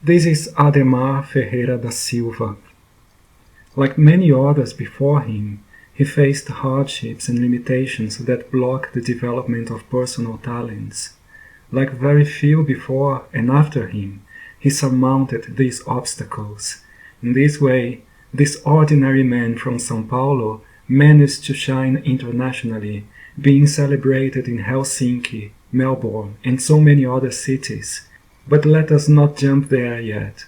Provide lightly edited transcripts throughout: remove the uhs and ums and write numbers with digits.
This is Adhemar Ferreira da Silva. Like many others before him, he faced hardships and limitations that block the development of personal talents. Like very few before and after him, he surmounted these obstacles. In this way, this ordinary man from São Paulo managed to shine internationally, being celebrated in Helsinki, Melbourne, and so many other cities. But let us not jump there yet.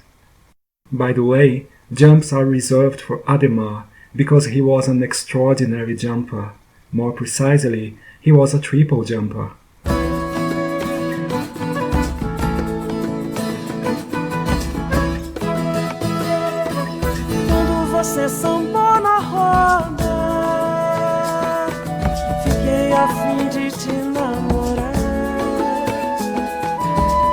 By the way, jumps are reserved for Adhemar because he was an extraordinary jumper. More precisely, he was a triple jumper. Quando você sambou na roda, fiquei a fim de te namorar.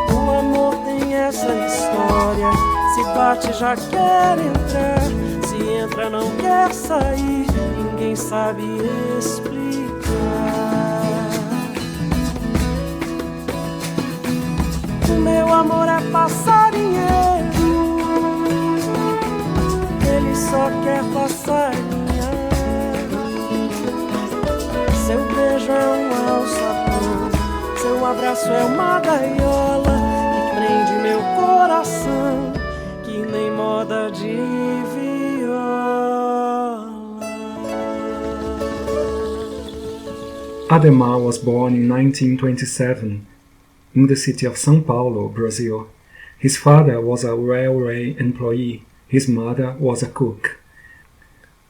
O amor tem essa história, se bate já quer entrar, se entra não quer sair, ninguém sabe explicar. O meu amor é passarinheiro, ele só quer passarinhar. Seu beijo é um alçapão, seu abraço é uma gaiola que prende meu coração, que nem moda de viola. Adhemar was born in 1927 in the city of São Paulo, Brazil. His father was a railway employee. His mother was a cook.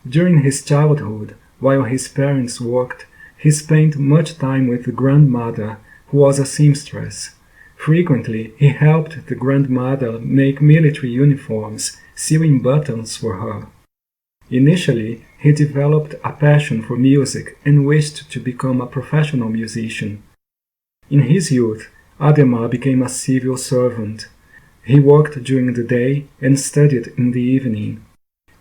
During his childhood, while his parents worked, he spent much time with the grandmother, who was a seamstress. Frequently, he helped the grandmother make military uniforms, sewing buttons for her. Initially, he developed a passion for music and wished to become a professional musician. In his youth, Adhemar became a civil servant. He worked during the day and studied in the evening.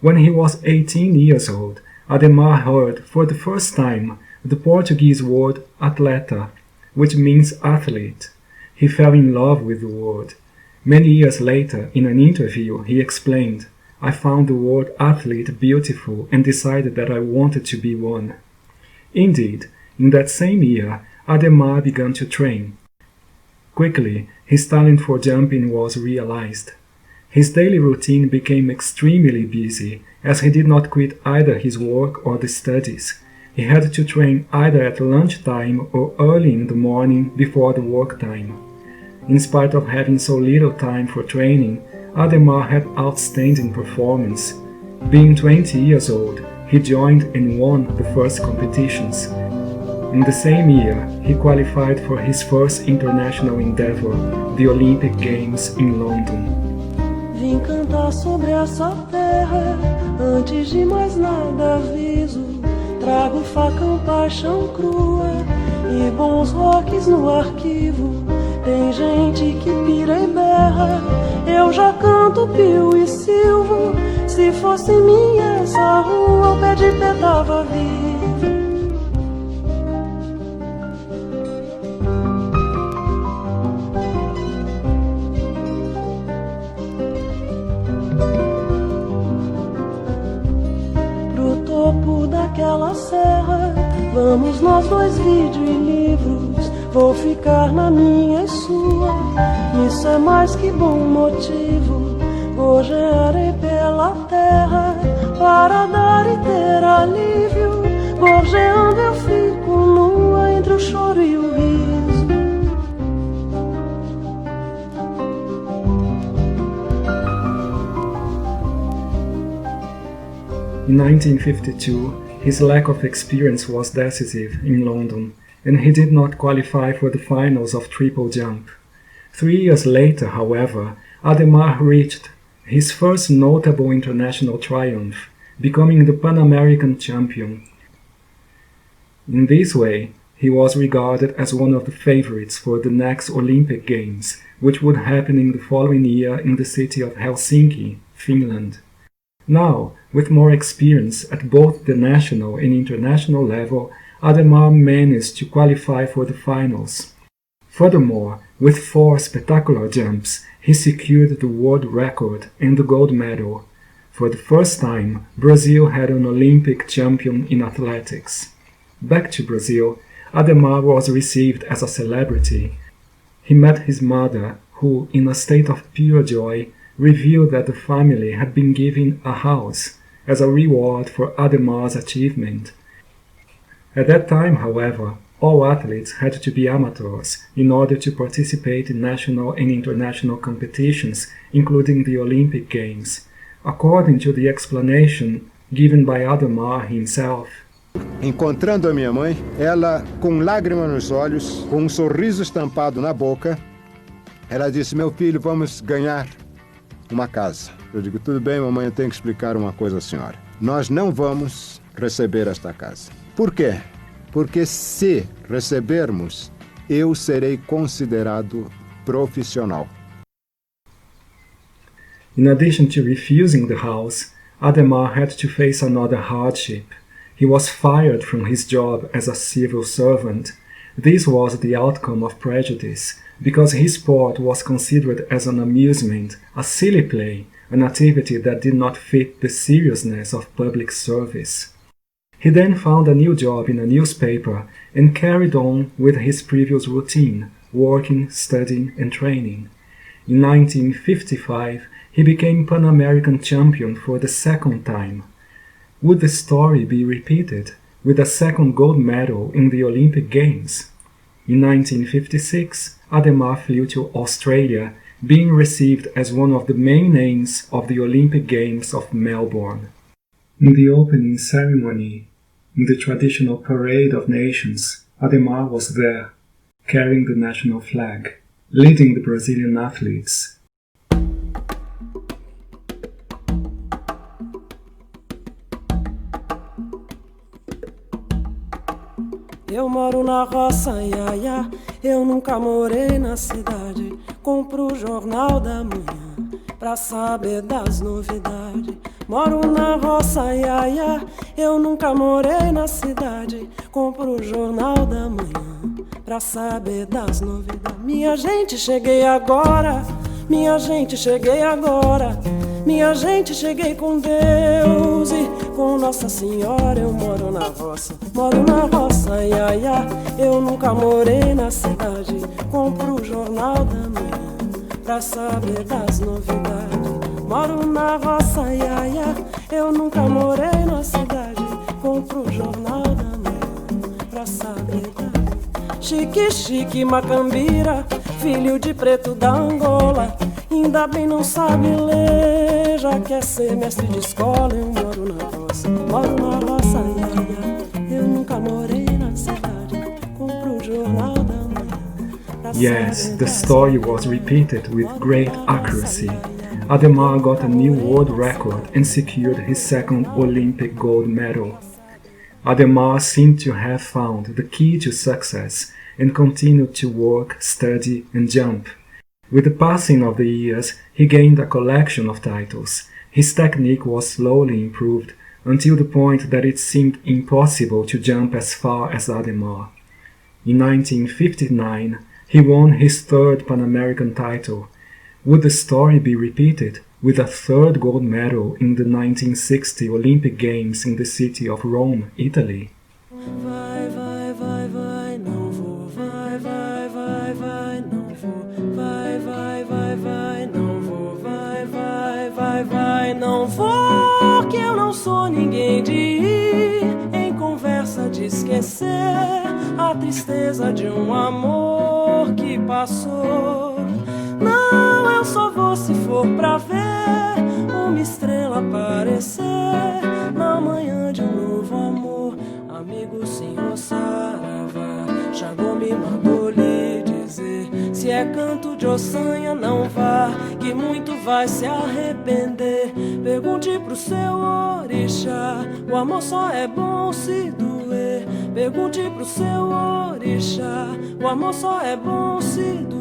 When he was 18 years old, Adhemar heard for the first time the Portuguese word atleta, which means athlete. He fell in love with the word. Many years later, in an interview, he explained, "I found the word athlete beautiful and decided that I wanted to be one." Indeed, in that same year, Adhemar began to train. Quickly, his talent for jumping was realized. His daily routine became extremely busy, as he did not quit either his work or the studies. He had to train either at lunchtime or early in the morning before the work time. In spite of having so little time for training, Adhemar had outstanding performance. Being 20 years old, he joined and won the first competitions. In the same year, he qualified for his first international endeavor, the Olympic Games in London. Vim cantar sobre essa terra, antes de mais nada aviso. Trago facão, paixão crua e bons rocks no arquivo. Tem gente que pira e berra, eu já canto pio e silvo. Se fosse minha essa rua, o pé de pé tava vivo. Pro topo daquela serra, vamos nós dois, vídeo e livros. Vou ficar na minha e sua, isso é mais que bom motivo. Gorjearei pela terra, para dar e ter alívio. Gorjeando eu fico nua, entre o choro e o riso. In 1952, his lack of experience was decisive in London, and he did not qualify for the finals of triple jump. 3 years later, however, Adhemar reached his first notable international triumph, becoming the Pan American champion. In this way, he was regarded as one of the favorites for the next Olympic Games, which would happen in the following year in the city of Helsinki, Finland. Now, with more experience at both the national and international level, Adhemar managed to qualify for the finals. Furthermore, with 4 spectacular jumps, he secured the world record and the gold medal. For the first time, Brazil had an Olympic champion in athletics. Back to Brazil, Adhemar was received as a celebrity. He met his mother, who, in a state of pure joy, revealed that the family had been given a house as a reward for Adhemar's achievement. At that time, however, all athletes had to be amateurs in order to participate in national and international competitions, including the Olympic Games, according to the explanation given by Adhemar himself. Encontrando a minha mãe, ela com lágrima nos olhos, com um sorriso estampado na boca, ela disse: meu filho, vamos ganhar uma casa. Eu digo: tudo bem, mamãe, eu tenho que explicar uma coisa à senhora. Nós não vamos receber esta casa. Por quê? Porque se recebermos, eu serei considerado profissional. In addition to refusing the house, Adhemar had to face another hardship. He was fired from his job as a civil servant. This was the outcome of prejudice, because his sport was considered as an amusement, a silly play, an activity that did not fit the seriousness of public service. He then found a new job in a newspaper and carried on with his previous routine, working, studying, and training. In 1955, he became Pan American champion for the second time. Would the story be repeated, with a second gold medal in the Olympic Games? In 1956, Adhemar flew to Australia, being received as one of the main names of the Olympic Games of Melbourne. In the opening ceremony, in the traditional Parade of Nations, Adhemar was there, carrying the national flag, leading the Brazilian athletes. Eu moro na roça, ia, ia. Eu nunca morei na cidade. Compro o jornal da manhã pra saber das novidades. Moro na roça, ia, ia. Eu nunca morei na cidade. Compro o jornal da manhã pra saber das novidades. Minha gente, cheguei agora. Minha gente, cheguei agora. Minha gente, cheguei com Deus e com Nossa Senhora. Eu moro na roça, ia, ia. Eu nunca morei na cidade. Compro o jornal da manhã pra saber das novidades. Moro na roça, ia, ia. Eu nunca morei na cidade. Compro o jornal da manhã pra saber das... Chique, chique, macambira, filho de preto da Angola. Ainda bem não sabe ler, já quer ser mestre de escola. Eu moro na roça, ia, ia. Eu nunca morei na cidade. Compro o jornal da manhã. Yes, the story was repeated with great accuracy. Adhemar got a new world record and secured his second Olympic gold medal. Adhemar seemed to have found the key to success and continued to work, study, and jump. With the passing of the years, he gained a collection of titles. His technique was slowly improved until the point that it seemed impossible to jump as far as Adhemar. In 1959, he won his third Pan American title. Would the story be repeated with a third gold medal in the 1960 Olympic Games in the city of Rome, Italy? Vai, vai, vai, vai, não vou. Vai, vai, vai, vai, não vou. Vai, vai, vai, vai, não vou. Vai, vai, vai, vai, não vou. Que eu não sou ninguém de ir em conversa de esquecer a tristeza de um amor que passou. Não, eu só vou se for pra ver uma estrela aparecer na manhã de um novo amor. Amigo senhor Saravá, Xangô me mandou lhe dizer: se é canto de ossanha não vá, que muito vai se arrepender. Pergunte pro seu orixá, o amor só é bom se doer. Pergunte pro seu orixá, o amor só é bom se doer.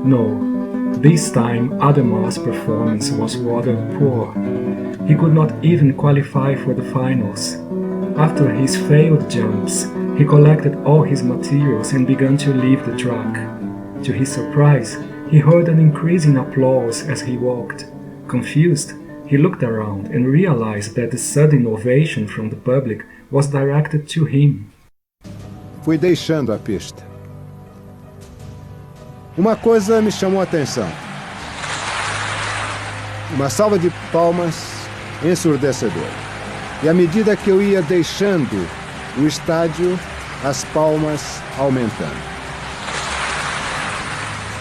No, this time Adhemar's performance was rather poor. He could not even qualify for the finals. After his failed jumps, he collected all his materials and began to leave the track. To his surprise, he heard an increasing applause as he walked. Confused, he looked around and realized that the sudden ovation from the public was directed to him. Fui deixando a pista. Uma coisa me chamou a atenção. Uma salva de palmas ensurdecedora. E à medida que eu ia deixando o estádio, as palmas aumentando.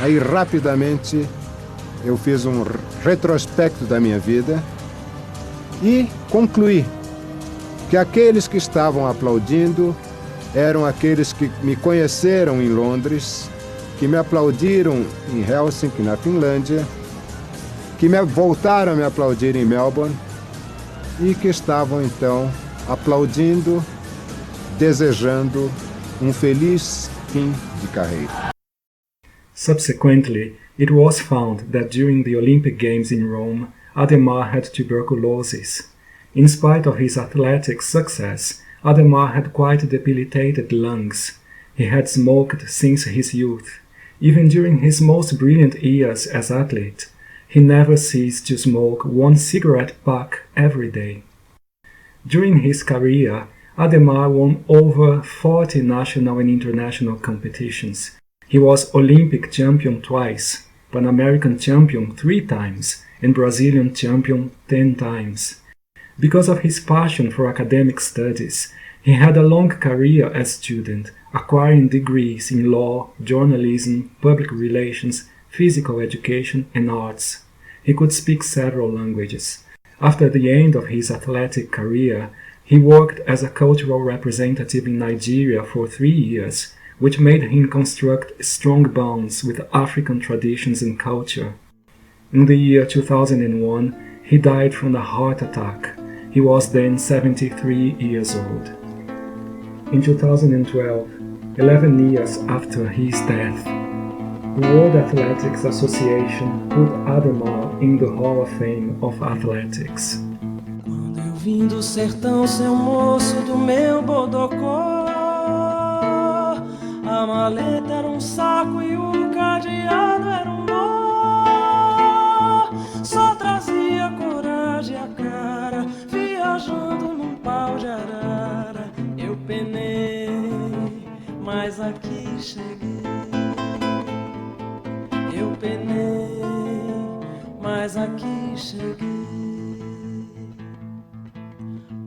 Aí rapidamente eu fiz um retrospecto da minha vida e concluí que aqueles que estavam aplaudindo eram aqueles que me conheceram em Londres, que me aplaudiram em Helsinki, na Finlândia, que voltaram a me aplaudir em Melbourne e que estavam então aplaudindo, desejando feliz fim de carreira. Subsequently, it was found that during the Olympic Games in Rome, Adhemar had tuberculosis. In spite of his athletic success, Adhemar had quite debilitated lungs. He had smoked since his youth. Even during his most brilliant years as athlete, he never ceased to smoke one cigarette pack every day. During his career, Adhemar won over 40 national and international competitions. He was Olympic champion twice, Pan American champion 3 times, and Brazilian champion 10 times. Because of his passion for academic studies, he had a long career as student, acquiring degrees in law, journalism, public relations, physical education, and arts. He could speak several languages. After the end of his athletic career, he worked as a cultural representative in Nigeria for 3 years, which made him construct strong bonds with African traditions and culture. In the year 2001, he died from a heart attack. He was then 73 years old. In 2012, 11 years after his death, the World Athletics Association put Adhemar in the Hall of Fame of Athletics. Quando eu vim do sertão, seu moço do meu bodocó, a maleta era um saco e o cadeado era um nó. Só trazia coragem a cara, viajando num pau de arara. Eu penei, mas aqui cheguei. Eu penei, mas aqui cheguei.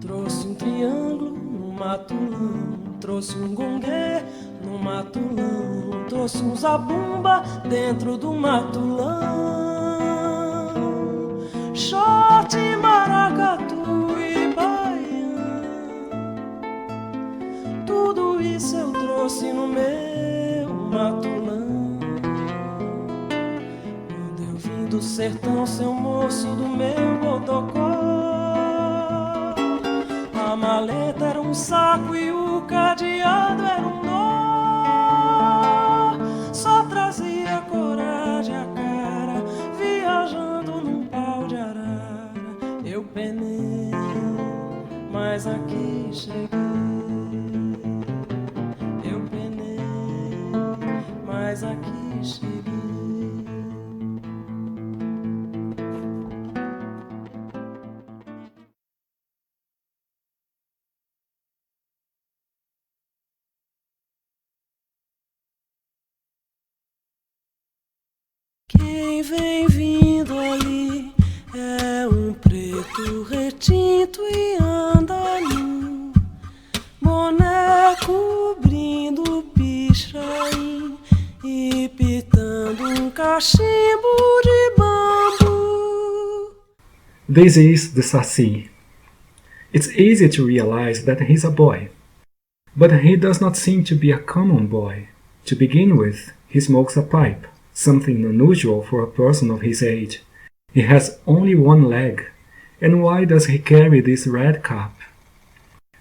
Trouxe um triângulo no matulão, trouxe um gonguê no matulão, trouxe um zabumba dentro do matulão, shot, maracatu e baião. Tudo isso eu trouxe no meu matulão. Quando eu vim do sertão, seu moço do meu bodocó, a maleta era um saco e o cadeado era um nó. Só trazia coragem a cara, viajando num pau de arara. Eu penei, mas aqui cheguei. Eu penei, mas aqui cheguei. Quem vem vindo ali é um preto retinto e anda nu, boné cobrindo o pichain e pitando cachimbo de bambu. This is the Saci. It's easy to realize that he's a boy. But he does not seem to be a common boy. To begin with, he smokes a pipe, something unusual for a person of his age. He has only one leg. And why does he carry this red cap?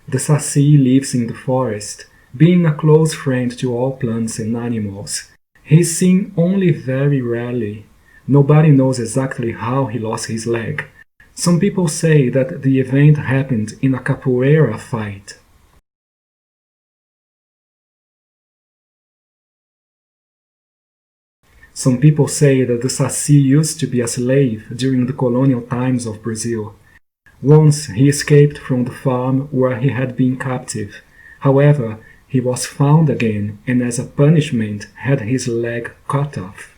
The Saci lives in the forest, being a close friend to all plants and animals. He is seen only very rarely. Nobody knows exactly how he lost his leg. Some people say that the event happened in a capoeira fight. Some people say that the Saci used to be a slave during the colonial times of Brazil. Once he escaped from the farm where he had been captive. However, he was found again and as a punishment had his leg cut off.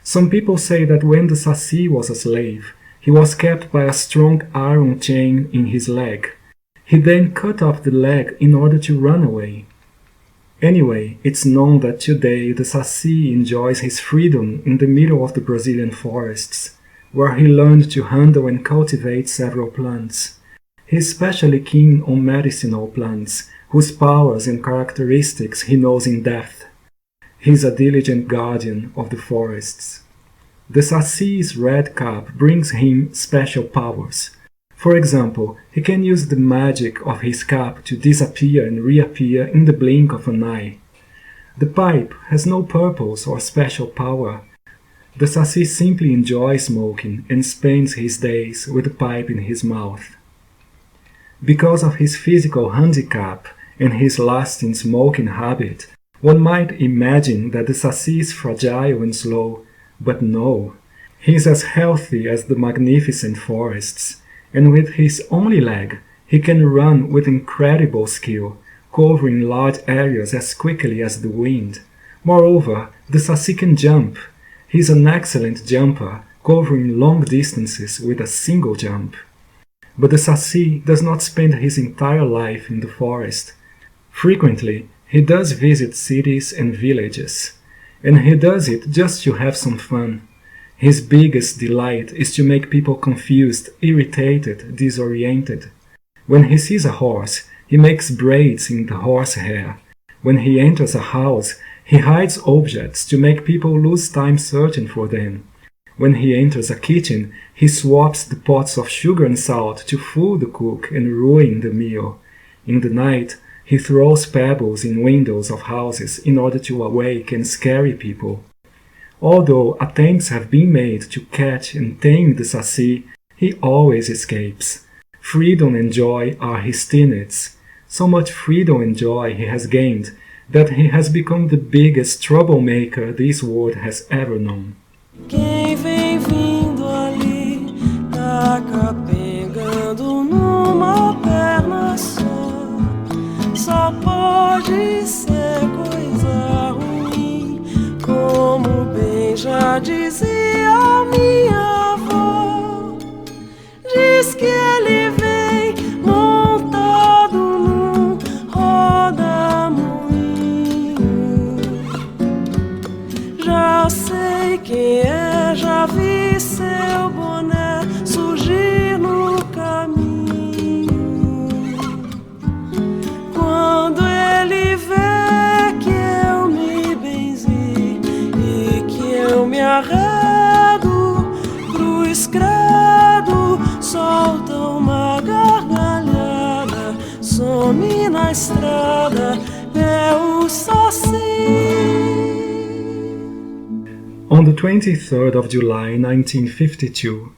Some people say that when the Saci was a slave, he was kept by a strong iron chain in his leg. He then cut off the leg in order to run away. Anyway, it's known that today the Saci enjoys his freedom in the middle of the Brazilian forests, where he learned to handle and cultivate several plants. He is especially keen on medicinal plants, whose powers and characteristics he knows in depth. He is a diligent guardian of the forests. The Saci's red cap brings him special powers. For example, he can use the magic of his cap to disappear and reappear in the blink of an eye. The pipe has no purpose or special power. The Saci simply enjoys smoking and spends his days with the pipe in his mouth. Because of his physical handicap and his lasting smoking habit, one might imagine that the Saci is fragile and slow, but no. He is as healthy as the magnificent forests. And with his only leg, he can run with incredible skill, covering large areas as quickly as the wind. Moreover, the Saci can jump. He is an excellent jumper, covering long distances with a single jump. But the Saci does not spend his entire life in the forest. Frequently, he does visit cities and villages, and he does it just to have some fun. His biggest delight is to make people confused, irritated, disoriented. When he sees a horse, he makes braids in the horsehair. When he enters a house, he hides objects to make people lose time searching for them. When he enters a kitchen, he swaps the pots of sugar and salt to fool the cook and ruin the meal. In the night, he throws pebbles in windows of houses in order to awake and scare people. Although attempts have been made to catch and tame the Saci, he always escapes. Freedom and joy are his tenets. So much freedom and joy he has gained that he has become the biggest troublemaker this world has ever known. Quem vem vindo ali, tá capengando numa perna só pode ser coisa ruim, como bem já dizia minha avó. Diz que ele vem montado num rodamuinho. Já sei quem é, já vi seu boné surgir no caminho. Quando ele vê que eu me benzi e que eu me arredo, cruz credo, solta uma gargalhada, some na estrada, é o Saci. On the 23rd of July 1952,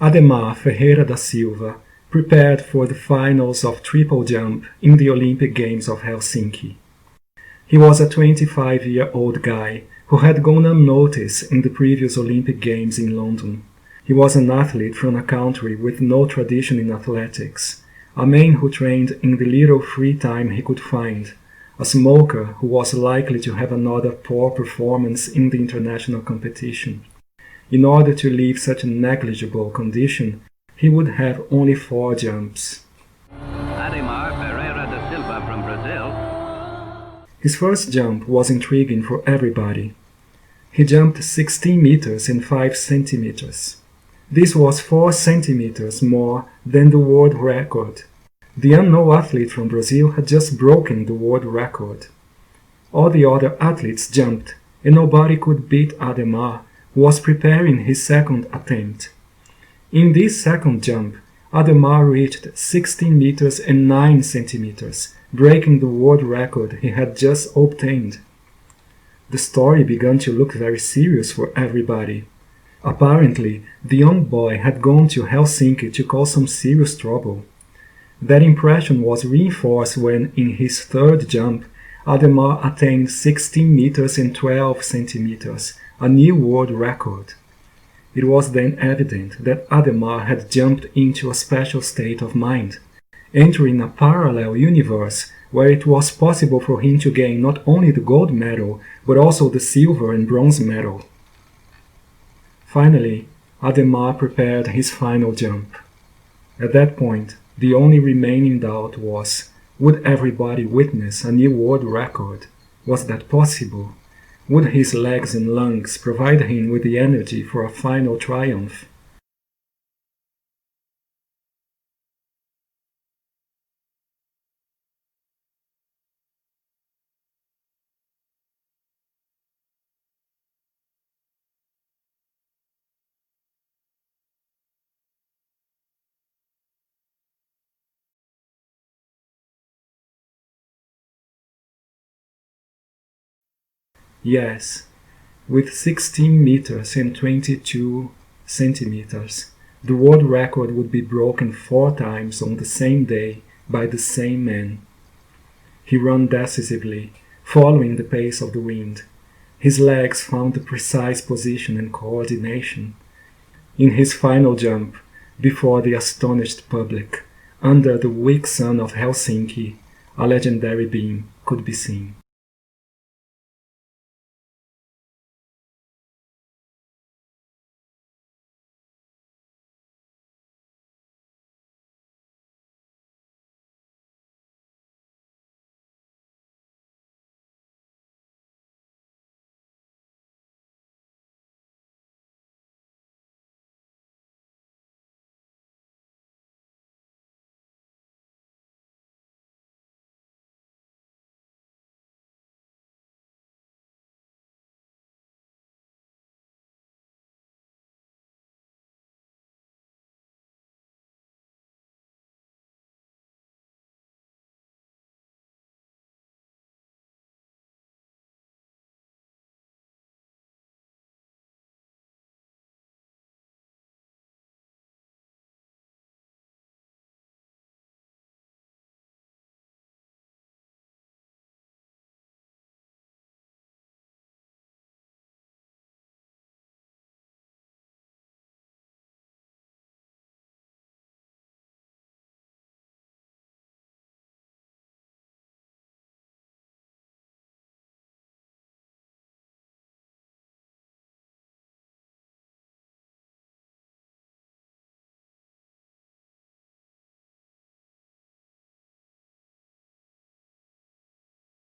Adhemar Ferreira da Silva prepared for the finals of triple jump in the Olympic Games of Helsinki. He was a 25-year-old guy who had gone unnoticed in the previous Olympic Games in London. He was an athlete from a country with no tradition in athletics, a man who trained in the little free time he could find, a smoker who was likely to have another poor performance in the international competition. In order to leave such a negligible condition, he would have only 4 jumps. Adhemar Ferreira da Silva from Brazil. His first jump was intriguing for everybody. He jumped 16 meters and 5 centimeters. This was 4 centimeters more than the world record. The unknown athlete from Brazil had just broken the world record. All the other athletes jumped, and nobody could beat Adhemar, who was preparing his second attempt. In this second jump, Adhemar reached 16 meters and 9 centimeters, breaking the world record he had just obtained. the story began to look very serious for everybody. Apparently, the young boy had gone to Helsinki to cause some serious trouble. That impression was reinforced when, in his third jump, Adhemar attained 16 meters and 12 centimeters, a new world record. It was then evident that Adhemar had jumped into a special state of mind, entering a parallel universe where it was possible for him to gain not only the gold medal, but also the silver and bronze medal. Finally, Adhemar prepared his final jump. At that point, the only remaining doubt was, would everybody witness a new world record? Was that possible? Would his legs and lungs provide him with the energy for a final triumph? Yes, with 16 meters and 22 centimeters, the world record would be broken 4 times on the same day by the same man. He ran decisively, following the pace of the wind. His legs found the precise position and coordination. In his final jump, before the astonished public, under the weak sun of Helsinki, a legendary beam could be seen.